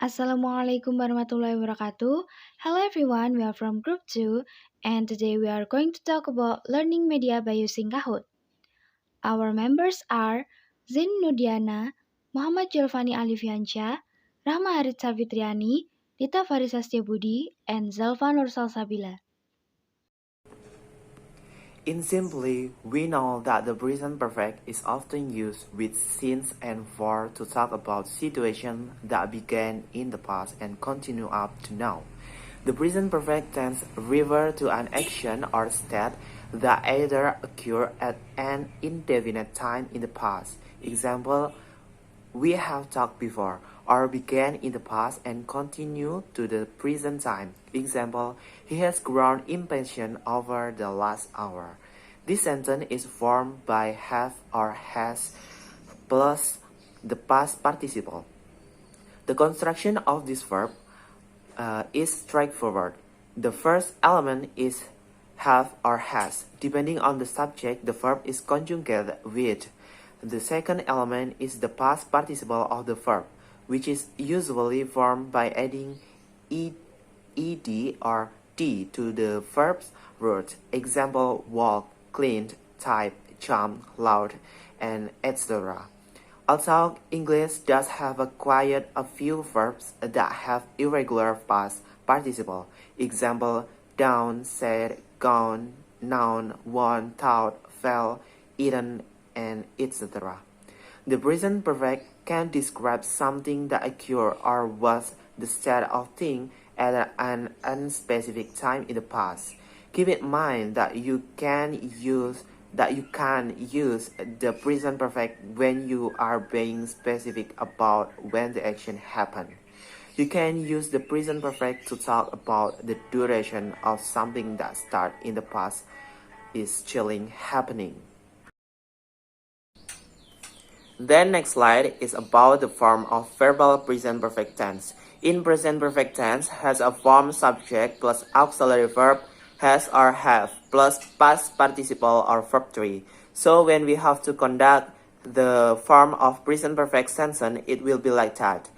Assalamualaikum warahmatullahi wabarakatuh. Hello everyone, we are from Group 2 and today we are going to talk about learning media by using Kahoot. Our members are Zeni Nurdiana, Mochamad Joelfany Alifiansya, Rahma Haritsa Fitriani, Dita Farisa S.Pd.I, and Zalfaa Nur Salsabila. In simply, we know that the present perfect is often used with since and for to talk about situations that began in the past and continue up to now. The present perfect tense refers to an action or state that either occurred at an indefinite time in the past. Example, we have talked before, or began in the past and continue to the present time. Example, he has grown impatient over the last hour. This sentence is formed by have or has plus the past participle. The construction of this verb is straightforward. The first element is have or has. Depending on the subject, the verb is conjugated with. The second element is the past participle of the verb, which is usually formed by adding ed or t to the verb's root. Example, walk, cleaned, type, jump, loud, and etc. Although English does have acquired a few verbs that have irregular past participle. Example, down, said, gone, noun, won, thought, fell, eaten, and etc. The present perfect can describe something that occurred or was the state of thing at an unspecific time in the past. Keep in mind that you can use the present perfect when you are being specific about when the action happened. You can use the present perfect to talk about the duration of something that started in the past is chilling happening. Then next slide is about the form of verbal present perfect tense. In present perfect tense has a form subject plus auxiliary verb has or have plus past participle or verb 3. So when we have to conduct the form of present perfect sentence, it will be like that.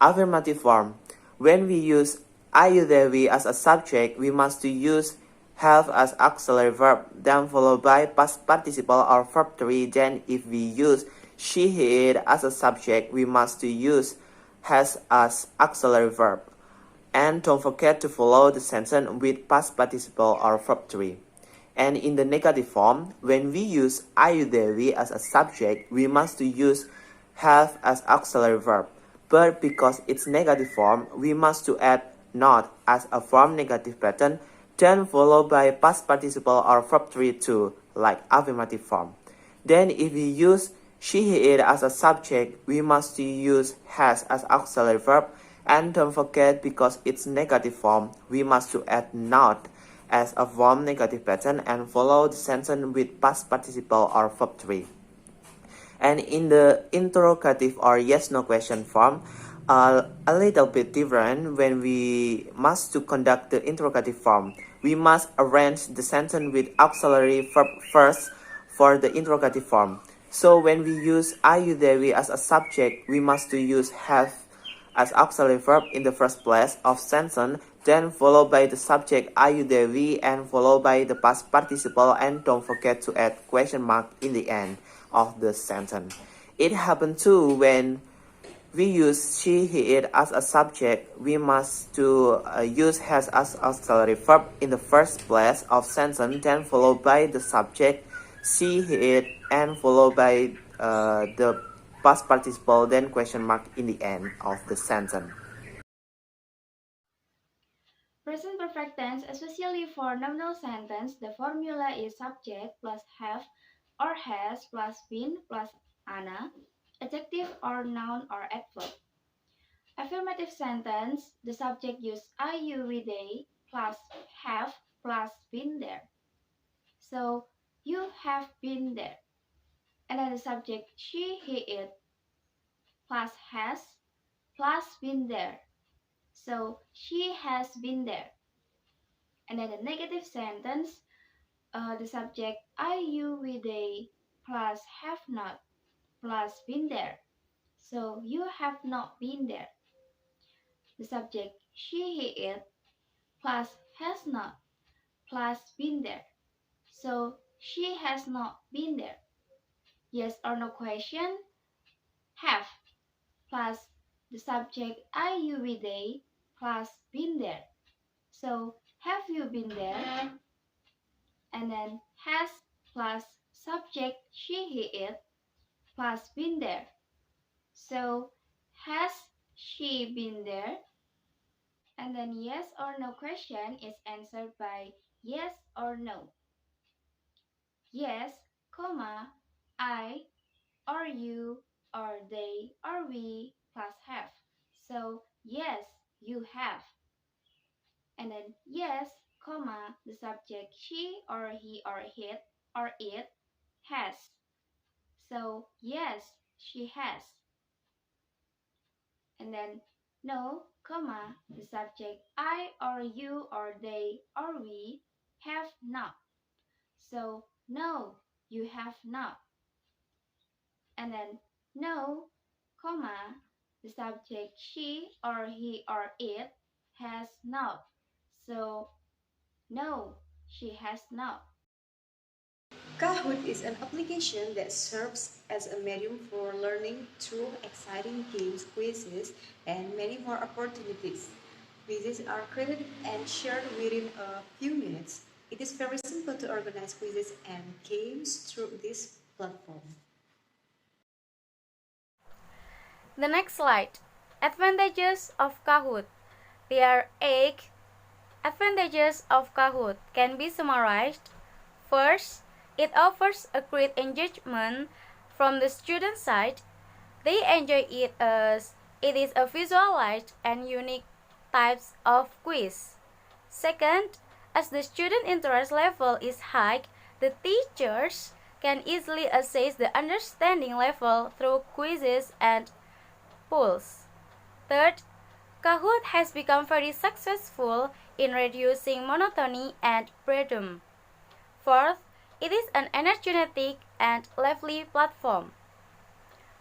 Affirmative form. When we use I, you, they, we as a subject, we must use have as auxiliary verb, then followed by past participle or verb 3. Then if we use she, he, it as a subject, we must use has as auxiliary verb. And don't forget to follow the sentence with past participle or verb 3. And in the negative form, when we use I, you, they, we as a subject, we must use have as auxiliary verb. But because it's negative form, we must to add not as a form negative pattern, then followed by past participle or verb 3 too, like affirmative form. Then if we use she, he, it as a subject, we must use has as auxiliary verb. And don't forget, because it's negative form, we must to add not as a form negative pattern and follow the sentence with past participle or verb 3. And in the interrogative or yes-no question form, a little bit different when we must to conduct the interrogative form. We must arrange the sentence with auxiliary verb first for the interrogative form. So when we use I, you, they, we as a subject, we must to use have as auxiliary verb in the first place of sentence, then followed by the subject I, you, they, we, and followed by the past participle, and don't forget to add question mark in the end of the sentence. It happens too when we use she, he, it as a subject, we must to use has as auxiliary verb in the first place of sentence, then followed by the subject she, he, it, and followed by the past participle, then question mark in the end of the sentence. Present perfect tense, especially for nominal sentence, the formula is subject plus have or has plus been plus ana, adjective or noun or adverb. Affirmative sentence, the subject use I, you, we, they plus have plus been there. So, you have been there. And then the subject she, he, it plus has plus been there. So, she has been there. And then the negative sentence, the subject I, you, we, they plus have not plus been there. So, you have not been there. the subject she, he, it, plus has not, plus been there. So she has not been there. Yes or no question, have, plus the subject I, you, we, they, plus been there. So have you been there? And then has plus subject she, he, it, plus been there. So has she been there? And then yes or no question is answered by yes or no. Yes, comma, I, or you, or they, or we, plus have. So yes, you have. And then yes, comma, the subject she, or he, or it, has. So yes, she has. And then no, comma, the subject I, or you, or they, or we, have not. So no, you have not. And then no, comma, the subject she, or he, or it, has not. So no, she has not. Kahoot is an application that serves as a medium for learning through exciting games, quizzes, and many more opportunities. Quizzes are created and shared within a few minutes. It is very simple to organize quizzes and games through this platform. The next slide. Advantages of Kahoot. There are 8 advantages of Kahoot can be summarized. First, it offers a great engagement from the student side. They enjoy it as it is a visualized and unique types of quiz. Second, as the student interest level is high, the teachers can easily assess the understanding level through quizzes and polls. Third, Kahoot has become very successful in reducing monotony and boredom. Fourth, it is an energetic and lively platform.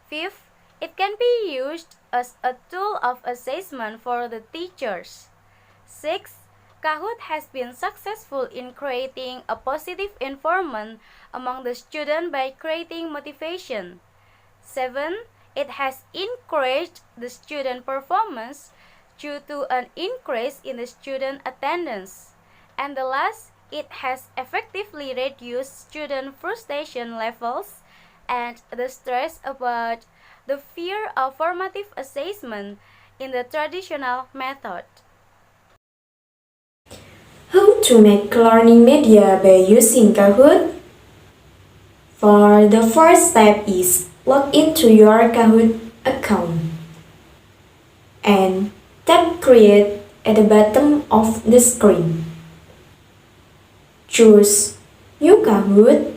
Fifth, it can be used as a tool of assessment for the teachers. Sixth, Kahoot has been successful in creating a positive environment among the students by creating motivation. 7. It has encouraged the student performance due to an increase in the student attendance. And the last, it has effectively reduced student frustration levels and the stress about the fear of formative assessment in the traditional method. How to make learning media by using Kahoot? For the first step is log into your Kahoot account and tap Create at the bottom of the screen. Choose New Kahoot,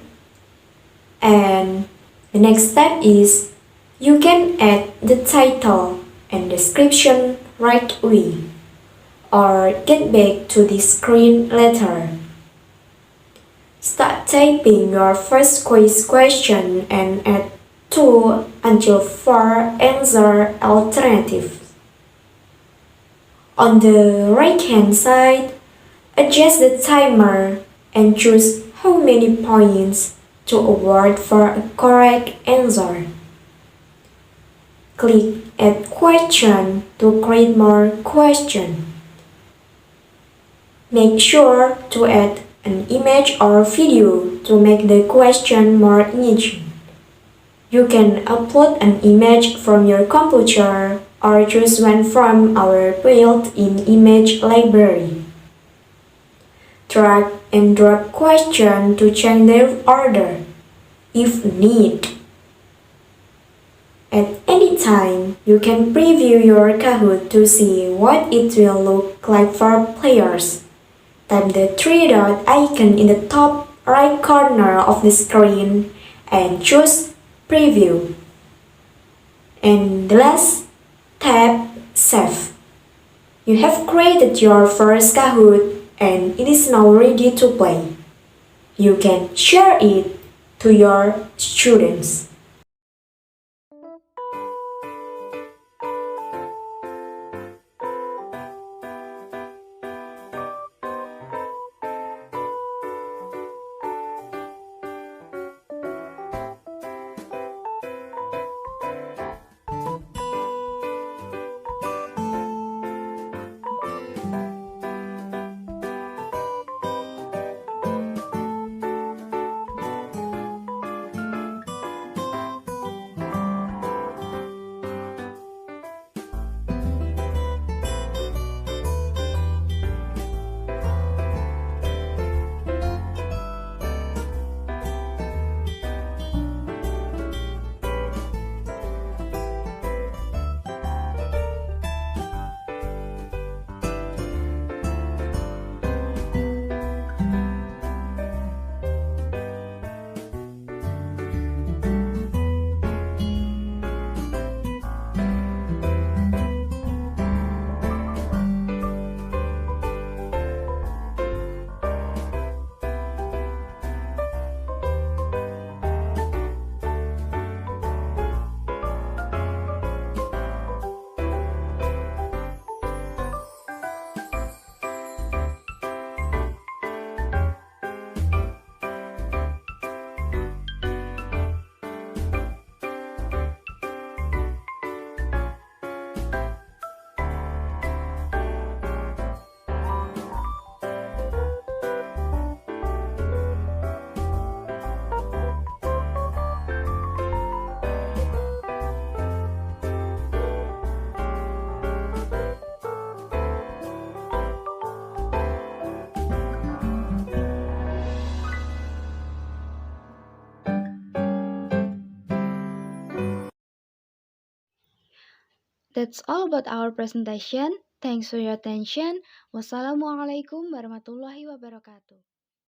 and the next step is you can add the title and description right away or get back to the screen later. Start typing your first quiz question and add 2 until 4 answer alternatives. On the right-hand side, adjust the timer and choose how many points to award for a correct answer. Click Add Question to create more questions. Make sure to add an image or video to make the question more engaging. You can upload an image from your computer or choose one from our built-in image library. Drag and drop question to change their order if need. At any time, you can preview your Kahoot to see what it will look like for players. Tap the 3-dot icon in the top right corner of the screen and choose Preview. And last, tap Save. You have created your first Kahoot and it is now ready to play. You can share it to your students. That's all about our presentation. Thanks for your attention. Wassalamualaikum warahmatullahi wabarakatuh.